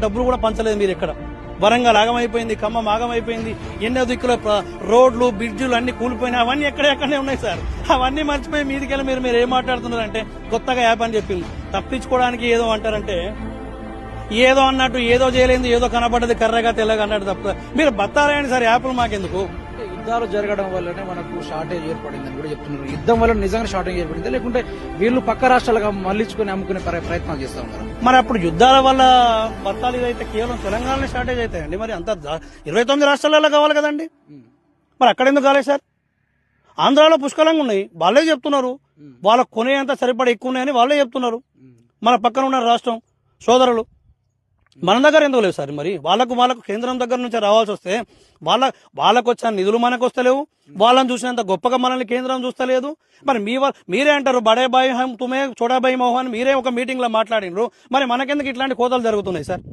డబ్బులు కూడా పంచలేదు మీరు ఎక్కడ. వరంగల్ ఆగమైపోయింది, ఖమ్మం ఆగమైపోయింది, ఎన్నో దిక్కుల రోడ్లు బ్రిడ్జులు అన్ని కూలిపోయినాయి. అవన్నీ ఎక్కడెక్కడనే ఉన్నాయి సార్. అవన్నీ మర్చిపోయి మీదికెళ్ళి మీరు ఏం మాట్లాడుతున్నారంటే కొత్తగా యాప్ అని చెప్పింది. తప్పించుకోవడానికి ఏదో అంటారంటే ఏదో అన్నట్టు ఏదో చేయలేదు, ఏదో కనబడ్డది కర్రగా తెల్లగా అన్నట్టు తప్ప మీరు బత్తాలేండి సార్ యాప్లు మాకెందుకు. యుద్ధాలు జరగడం వల్లనే మనకు షార్టేజ్ ఏర్పడిందని కూడా చెప్తున్నారు. యుద్ధం వల్ల నిజంగా షార్టేజ్ ఏర్పడింది, లేకుంటే వీళ్ళు పక్క రాష్ట్రాలుగా మళ్లించుకుని అమ్ముకునే ప్రయత్నాలు చేస్తా ఉన్నారు. మరి అప్పుడు యుద్ధాల వల్ల బత్తాలు అయితే కేవలం తెలంగాణలో షార్టేజ్ అవుతాయండి. మరి అంత 29 రాష్ట్రాలలో కావాలి కదండి. మరి అక్కడ ఎందుకు కాలేదు సార్? ఆంధ్రాలో పుష్కలంగా ఉన్నాయి, వాళ్ళే చెప్తున్నారు. వాళ్ళకు కొనేంత సరిపడా ఎక్కువ ఉన్నాయని వాళ్ళే చెప్తున్నారు. మన పక్కన ఉన్న రాష్ట్రం సోదరులు మన దగ్గర ఎందుకు లేవు సార్? మరి వాళ్ళకు కేంద్రం దగ్గర నుంచి రావాల్సి వస్తే వాళ్ళకు వచ్చిన నిధులు మనకు వస్తలేవు. వాళ్ళని చూసినంత గొప్పగా మనల్ని కేంద్రం చూస్తలేదు. మరి మీరే అంటారు బడే బాయ్ హమ్ తుమే చోడా బాయ్ మోహన్, మీరే ఒక మీటింగ్ లో మాట్లాడినరు. మరి మనకెందుకు ఇట్లాంటి కోతలు జరుగుతున్నాయి సార్?